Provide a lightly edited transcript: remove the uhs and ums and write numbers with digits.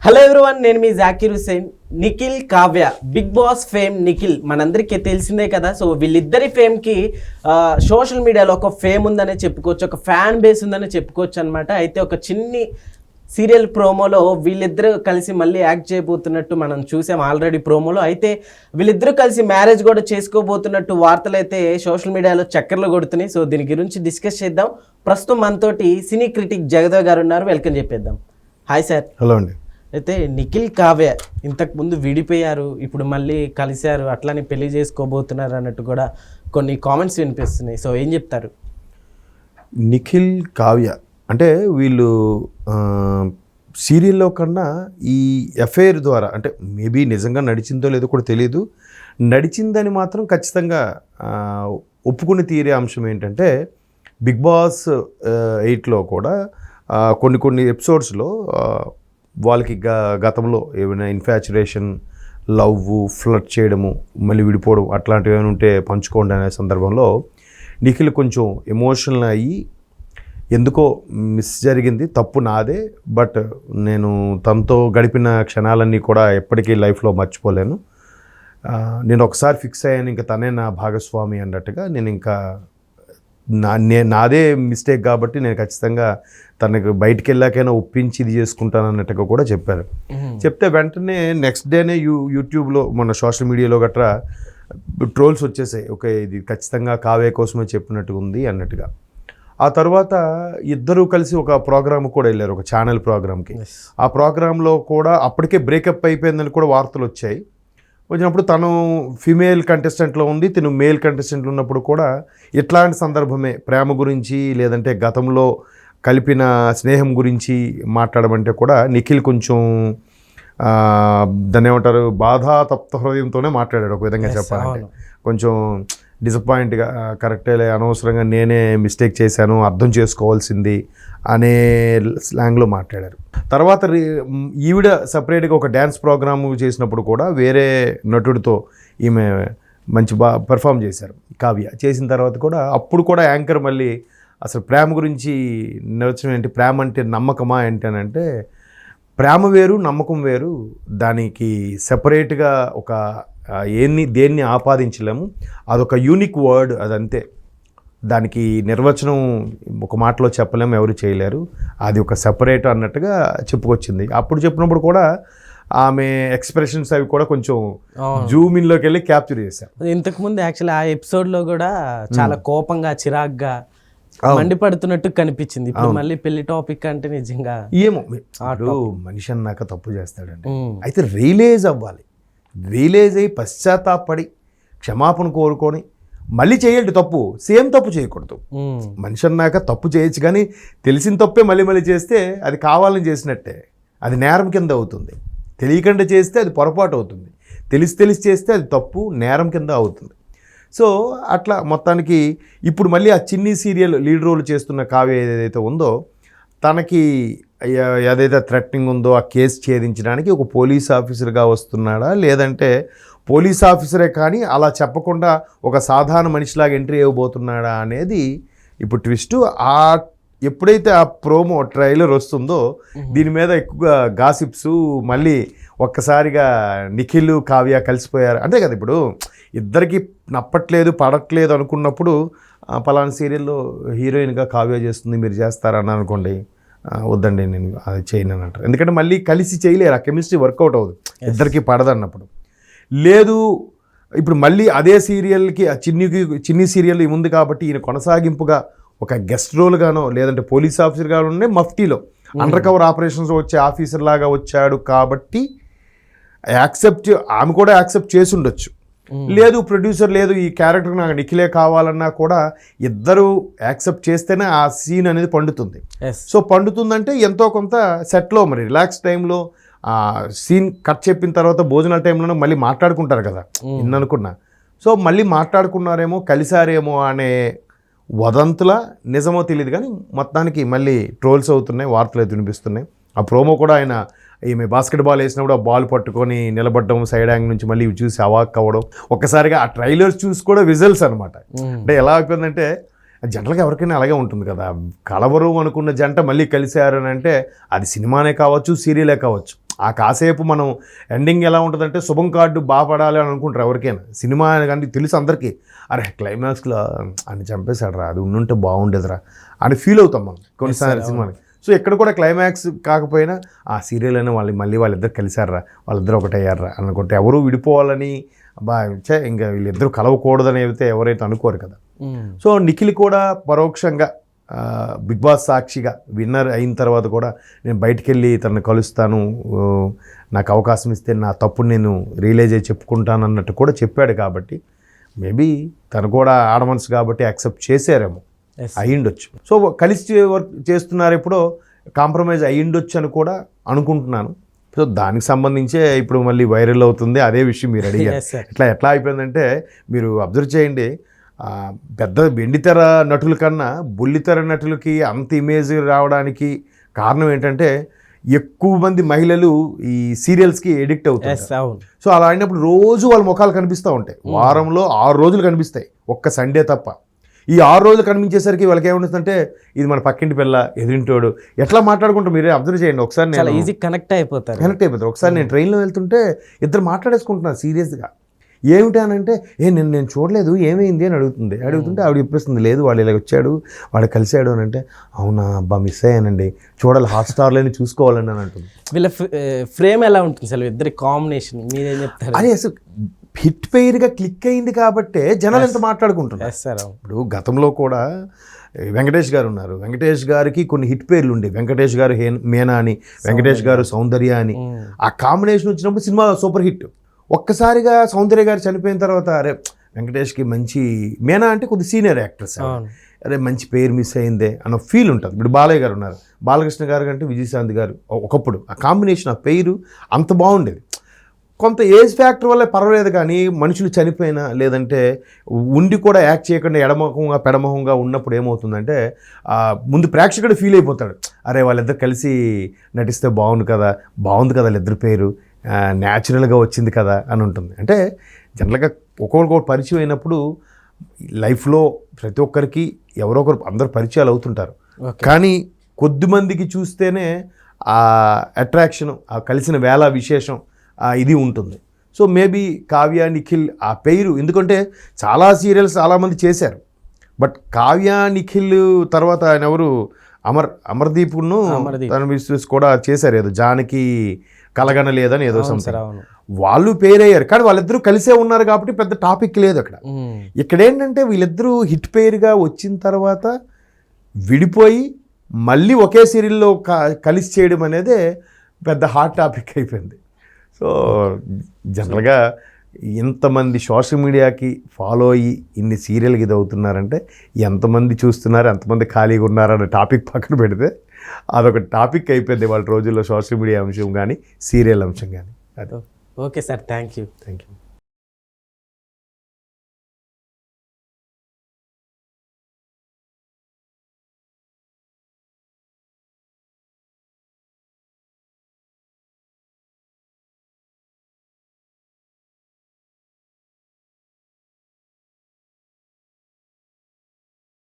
Hello everyone, నేను మీ Zakir Hussain. Nikhil Kavya Bigg Boss fame. Nikhil మనందరికీ తెలిసిందే కదా. సో వీళ్ళిద్దరి ఫేమ్కి సోషల్ మీడియాలో ఒక ఫేమ్ ఉందనే చెప్పుకోవచ్చు, ఒక ఫ్యాన్ బేస్ ఉందనే చెప్పుకోవచ్చు అనమాట. అయితే ఒక చిన్ని సీరియల్ ప్రోమోలో వీళ్ళిద్దరూ కలిసి మళ్ళీ యాక్ట్ చేయబోతున్నట్టు మనం చూసాం ఆల్రెడీ ప్రోమోలో. అయితే వీళ్ళిద్దరూ కలిసి మ్యారేజ్ కూడా చేసుకోబోతున్నట్టు వార్తలు అయితే సోషల్ మీడియాలో చక్కర్లు కొడుతున్నాయి. సో దీని గురించి డిస్కస్ చేద్దాం. ప్రస్తుతం మనతోటి సినీ క్రిటిక్ జగదేవ్ గారు ఉన్నారు. వెల్కమ్ చెప్పేద్దాం. Hi sir. హలో అండి. అయితే నిఖిల్ కావ్య ఇంతకుముందు విడిపోయారు, ఇప్పుడు మళ్ళీ కలిశారు, అట్లానే పెళ్లి చేసుకోబోతున్నారు అన్నట్టు కూడా కొన్ని కామెంట్స్ వినిపిస్తున్నాయి. సో ఏం చెప్తారు? నిఖిల్ కావ్య అంటే వీళ్ళు సీరియల్లో కన్నా ఈ అఫైర్ ద్వారా, అంటే మేబీ నిజంగా నడిచిందో లేదో కూడా తెలియదు, నడిచిందని మాత్రం ఖచ్చితంగా ఒప్పుకుని తీరే అంశం ఏంటంటే బిగ్ బాస్ 8లో కూడా కొన్ని ఎపిసోడ్స్లో వాళ్ళకి గతంలో ఏమైనా ఇన్ఫాచురేషన్, లవ్, ఫ్లర్ట్ చేయడము, మళ్ళీ విడిపోవడం అట్లాంటివి ఏమైనా ఉంటే పంచుకోండి అనే సందర్భంలో నిఖిల్ కొంచెం ఎమోషనల్ అయ్యి ఎందుకో మిస్ జరిగింది, తప్పు నాదే, బట్ నేను తనతో గడిపిన క్షణాలన్నీ కూడా ఎప్పటికీ లైఫ్లో మర్చిపోలేను, నేను ఒకసారి ఫిక్స్ అయ్యాను, ఇంకా తనే నా భాగస్వామి అన్నట్టుగా, నేను ఇంకా నాదే మిస్టేక్ కాబట్టి నేను ఖచ్చితంగా తనకు బయటికి వెళ్ళాకైనా ఒప్పించి ఇది చేసుకుంటాను అన్నట్టుగా కూడా చెప్పారు. చెప్తే వెంటనే నెక్స్ట్ డేనే యూట్యూబ్లో మన సోషల్ మీడియాలో గట్రా ట్రోల్స్ వచ్చేసాయి. ఓకే, ఇది ఖచ్చితంగా కావ్య కోసమే చెప్పినట్టుగా ఉంది అన్నట్టుగా. ఆ తర్వాత ఇద్దరూ కలిసి ఒక ప్రోగ్రామ్ కూడా వెళ్ళారు, ఒక ఛానల్ ప్రోగ్రామ్కి. ఆ ప్రోగ్రాంలో కూడా అప్పటికే బ్రేకప్ అయిపోయిందని కూడా వార్తలు వచ్చాయి. వచ్చినప్పుడు తను ఫీమేల్ కంటెస్టెంట్లో ఉంది, తను మేల్ కంటెస్టెంట్లు ఉన్నప్పుడు కూడా ఇట్లాంటి సందర్భమే ప్రేమ గురించి లేదంటే గతంలో కలిపిన స్నేహం గురించి మాట్లాడమంటే కూడా నిఖిల్ కొంచెం దాన్ని ఏమంటారు, బాధాతప్త హృదయంతోనే మాట్లాడాడు. ఒక విధంగా చెప్పాలంటే కొంచెం డిసప్పాయింట్గా, కరెక్టే అనవసరంగా నేనే మిస్టేక్ చేశాను, అర్థం చేసుకోవాల్సింది అనే స్లాంగ్లో మాట్లాడారు. తర్వాత ఈవిడ సపరేట్గా ఒక డ్యాన్స్ ప్రోగ్రాము చేసినప్పుడు కూడా వేరే నటుడితో ఈమె మంచి పెర్ఫామ్ చేశారు కావ్య. చేసిన తర్వాత కూడా అప్పుడు కూడా యాంకర్ మళ్ళీ అసలు ప్రేమ గురించి నిర్వచనం ఏంటి, ప్రేమ అంటే నమ్మకమా ఏంటి అని అంటే, ప్రేమ వేరు నమ్మకం వేరు, దానికి సెపరేట్గా ఒక దేన్ని ఆపాదించలేము, అదొక యూనిక్ వర్డ్, అదంతే, దానికి నిర్వచనం ఒక మాటలో చెప్పలేము, ఎవరు చేయలేరు, అది ఒక సెపరేట్ అన్నట్టుగా చెప్పుకొచ్చింది. అప్పుడు చెప్పినప్పుడు కూడా ఆమె ఎక్స్ప్రెషన్స్ అవి కూడా కొంచెం జూమ్ ఇన్లోకి వెళ్ళి క్యాప్చర్ చేశారు. ఇంతకుముందు యాక్చువల్లీ ఆ ఎపిసోడ్లో కూడా చాలా కోపంగా, చిరాగ్గా మండిపడుతున్నట్టు కనిపించింది. ఇప్పుడు మళ్ళీ పెళ్లి టాపిక్ అంటే నిజంగా ఏమో, మనిషి అన్నాక తప్పు చేస్తాడండి. అయితే రియలైజ్ అవ్వాలి, రియలైజ్ అయ్యి పశ్చాత్తాపడి క్షమాపణ కోరుకొని మళ్ళీ చేయండి. తప్పు సేమ్ తప్పు చేయకూడదు. మనిషి అన్నాక తప్పు చేయొచ్చు, కానీ తెలిసిన తప్పే మళ్ళీ చేస్తే అది కావాలని చేసినట్టే, అది నేరం కింద అవుతుంది. తెలియకుండా చేస్తే అది పొరపాటు అవుతుంది, తెలిసి చేస్తే అది తప్పు, నేరం కింద అవుతుంది. సో అట్లా మొత్తానికి ఇప్పుడు మళ్ళీ ఆ చిన్ని సీరియల్ లీడ్ రోల్ చేస్తున్న కావ్య ఏదైతే ఉందో, తనకి ఏదైతే థ్రెటనింగ్ ఉందో ఆ కేసు ఛేదించడానికి ఒక పోలీస్ ఆఫీసర్గా వస్తున్నాడా, లేదంటే పోలీస్ ఆఫీసరే కానీ అలా చెప్పకుండా ఒక సాధారణ మనిషిలాగా ఎంట్రీ ఇవ్వబోతున్నాడా అనేది ఇప్పుడు ట్విస్ట్. ఎప్పుడైతే ఆ ప్రోమో ట్రైలర్ వస్తుందో దీని మీద ఎక్కువగా గాసిప్స్, మళ్ళీ ఒక్కసారిగా నిఖిల్ కావ్య కలిసిపోయారు అంతే కదా. ఇప్పుడు ఇద్దరికి నప్పట్లేదు, పడట్లేదు అనుకున్నప్పుడు పలానా సీరియల్లో హీరోయిన్గా కావ్య చేస్తుంది, మీరు చేస్తారని అనుకోండి, వద్దండి నేను అది చేయను అని అంటారు. ఎందుకంటే మళ్ళీ కలిసి చేయలేరు, ఆ కెమిస్ట్రీ వర్కౌట్ అవ్వదు, ఇద్దరికి పడదన్నప్పుడు. లేదు ఇప్పుడు మళ్ళీ అదే సీరియల్కి ఆ చిన్ని సీరియల్ ఉంది కాబట్టి ఈయన కొనసాగింపుగా ఒక గెస్ట్ రోల్గానో లేదంటే పోలీస్ ఆఫీసర్గానో ఉండే మఫ్టీలో అండర్ కవర్ ఆపరేషన్స్ వచ్చే ఆఫీసర్ లాగా వచ్చాడు కాబట్టి ఆమె కూడా యాక్సెప్ట్ చేసి ఉండొచ్చు. లేదు ప్రొడ్యూసర్ లేదు ఈ క్యారెక్టర్ నాకు నిఖిలే కావాలన్నా కూడా ఇద్దరు యాక్సెప్ట్ చేస్తేనే ఆ సీన్ అనేది పండుతుంది. సో పండుతుందంటే ఎంతో కొంత సెట్లో మరి రిలాక్స్ టైంలో సీన్ కట్ చెప్పిన తర్వాత భోజనాల టైంలోనే మళ్ళీ మాట్లాడుకుంటారు కదా అనుకున్నా. సో మళ్ళీ మాట్లాడుకున్నారేమో, కలిసారేమో అనే వదంతుల నిజమో తెలియదు, కానీ మొత్తానికి మళ్ళీ ట్రోల్స్ అవుతున్నాయి, వార్తలు అయితే వినిపిస్తున్నాయి. ఆ ప్రోమో కూడా ఆయన ఈమె బాస్కెట్బాల్ వేసినప్పుడు ఆ బాల్ పట్టుకొని నిలబడడం, సైడ్ యాంగిల్ నుంచి మళ్ళీ చూసి అవాక్ అవ్వడం, ఒక్కసారిగా ఆ ట్రైలర్స్ చూసి కూడా విజువల్స్ అనమాట. అంటే ఎలా అయిపోయిందంటే జంటలకు ఎవరికైనా అలాగే ఉంటుంది కదా, కలవరు అనుకున్న జంట మళ్ళీ కలిశారు అని అంటే అది సినిమానే కావచ్చు, సీరియలే కావచ్చు, ఆ కాసేపు మనం ఎండింగ్ ఎలా ఉంటుందంటే శుభం కార్డు బాగా పడాలి అని అనుకుంటారు ఎవరికైనా. సినిమా కానీ తెలుసు అందరికీ, అరే క్లైమాక్స్లో అని చంపేశాడు రా, అది ఉండుంటే బాగుండేదిరా అని ఫీల్ అవుతాం మనం కొన్నిసార్లు సినిమాని. సో ఇక్కడ కూడా క్లైమాక్స్ కాకపోయినా ఆ సీరియల్ అయినా వాళ్ళిద్దరు కలిశారా, వాళ్ళిద్దరు ఒకటయ్యారా అనుకుంటే ఎవరు విడిపోవాలని ఇంకా వీళ్ళిద్దరూ కలవకూడదని అయితే ఎవరైతే అనుకోరు కదా. సో నిఖిల్ కూడా పరోక్షంగా బిగ్ బాస్ సాక్షిగా విన్నర్ అయిన తర్వాత కూడా నేను బయటికి వెళ్ళి తనని కలుస్తాను, నాకు అవకాశం ఇస్తే నా తప్పుని నేను రియలైజ్ అయ్యి చెప్పుకుంటాను అన్నట్టు కూడా చెప్పాడు. కాబట్టి మేబీ తను కూడా ఆడమనసు కాబట్టి యాక్సెప్ట్ చేశారేమో, అయ్యిండొచ్చు. సో కలిసి వర్క్ చేస్తున్నారు, ఎప్పుడో కాంప్రమైజ్ అయ్యిండొచ్చు అని కూడా అనుకుంటున్నాను. సో దానికి సంబంధించే ఇప్పుడు మళ్ళీ వైరల్ అవుతుంది అదే విషయం మీరు అడిగారు. ఎట్లా అయిపోయిందంటే మీరు అబ్జర్వ్ చేయండి, పెద్ద వెండితెర నటుల కన్నా బుల్లితెర నటులకి అంత ఇమేజ్ రావడానికి కారణం ఏంటంటే ఎక్కువ మంది మహిళలు ఈ సీరియల్స్కి ఎడిక్ట్ అవుతారు. సో అలా అయినప్పుడు రోజు వాళ్ళ ముఖాలు కనిపిస్తూ ఉంటాయి, వారంలో 6 రోజులు కనిపిస్తాయి, ఒక్క సండే తప్ప. ఈ 6 రోజులు కనిపించేసరికి వాళ్ళకి ఏమనిస్తుందంటే ఇది మన పక్కింటి పిల్ల, ఎదురింటోడు, ఎట్లా మాట్లాడుకుంటాం మీరే అబ్జర్వ్ చేయండి. ఒకసారి నేను ఈజీ కనెక్ట్ అయిపోతారు. ఒకసారి నేను ట్రైన్లో వెళ్తుంటే ఇద్దరు మాట్లాడేసుకుంటున్నారు సీరియస్గా. ఏమిటి అని అంటే నేను చూడలేదు, ఏమైంది అని అడుగుతుంటే ఆవిడ చెప్పేస్తుంది, లేదు వాళ్ళు ఇలా వచ్చాడు, వాడు కలిశాడు అని అంటే, అవునా అబ్బా మిస్ అయ్యానండి, చూడాలి హాట్స్టార్లోనే చూసుకోవాలండి అని అంటుంది. వీళ్ళ ఫ్రేమ్ ఎలా ఉంటుంది అసలు, ఇద్దరి కాంబినేషన్ మీరేం చెప్తారు? అది అసలు హిట్ పెయిర్గా క్లిక్ అయింది కాబట్టే జనాలు ఎంత మాట్లాడుకుంటున్నారు. ఇప్పుడు గతంలో కూడా వెంకటేష్ గారు ఉన్నారు, వెంకటేష్ గారికి కొన్ని హిట్ పేర్లు ఉండేవి. వెంకటేష్ గారు మేనా అని, వెంకటేష్ గారు సౌందర్య అని. ఆ కాంబినేషన్ వచ్చినప్పుడు సినిమా సూపర్ హిట్. ఒక్కసారిగా సౌందర్య గారు చనిపోయిన తర్వాత అరే వెంకటేష్కి మంచి, మేనా అంటే కొద్ది సీనియర్ యాక్ట్రెస్, అరే మంచి పేరు మిస్ అయిందే అన్న ఫీల్ ఉంటుంది. ఇప్పుడు బాలయ్య గారు ఉన్నారు, బాలకృష్ణ గారు కంటే విజయశాంతి గారు ఒకప్పుడు ఆ కాంబినేషన్, ఆ పేరు అంత బాగుండేది. కొంత ఏజ్ ఫ్యాక్టర్ వల్ల పర్వాలేదు, కానీ మనుషులు చనిపోయినా లేదంటే ఉండి కూడా యాక్ట్ చేయకుండా ఎడమొహంగా పెడమొహంగా ఉన్నప్పుడు ఏమవుతుందంటే ముందు ప్రేక్షకుడు ఫీల్ అయిపోతాడు, అరే వాళ్ళిద్దరు కలిసి నటిస్తే బాగుంది కదా వాళ్ళిద్దరి పేరు న్యాచురల్గా వచ్చింది కదా అని ఉంటుంది. అంటే జనరల్గా ఒక్కొక్కరు పరిచయం అయినప్పుడు లైఫ్లో ప్రతి ఒక్కరికి ఎవరో ఒకరు అందరు పరిచయాలు అవుతుంటారు, కానీ కొద్దిమందికి చూస్తేనే ఆ అట్రాక్షన్, ఆ కలిసిన వేళ విశేషం ఇది ఉంటుంది. సో మేబీ కావ్య నిఖిల్ ఆ పేరు, ఎందుకంటే చాలా సీరియల్స్ చాలామంది చేశారు, బట్ కావ్య నిఖిల్ తర్వాత ఆయన ఎవరు అమర్దీప్ను తన మిస్సెస్ కూడా చేశారు, ఏదో జానకి కలగన లేదని ఏదో సంవత్సరం వాళ్ళు పేరయ్యారు, కానీ వాళ్ళిద్దరూ కలిసే ఉన్నారు కాబట్టి పెద్ద టాపిక్ లేదు అక్కడ. ఇక్కడ ఏంటంటే వీళ్ళిద్దరూ హిట్ పేరుగా వచ్చిన తర్వాత విడిపోయి మళ్ళీ ఒకే సీరియల్లో కలిసి చేయడం అనేది పెద్ద హాట్ టాపిక్ అయిపోయింది. సో జనరల్గా ఎంతమంది సోషల్ మీడియాకి ఫాలో అయ్యి ఇన్ని సీరియల్కి ఇది అవుతున్నారంటే ఎంతమంది చూస్తున్నారు, ఎంతమంది ఖాళీగా ఉన్నారనే టాపిక్ పక్కన పెడితే అదొక టాపిక్ అయిపోయింది వాళ్ళ రోజుల్లో, సోషల్ మీడియా అంశం కానీ సీరియల్ అంశం కానీ. Okay sir, thank you.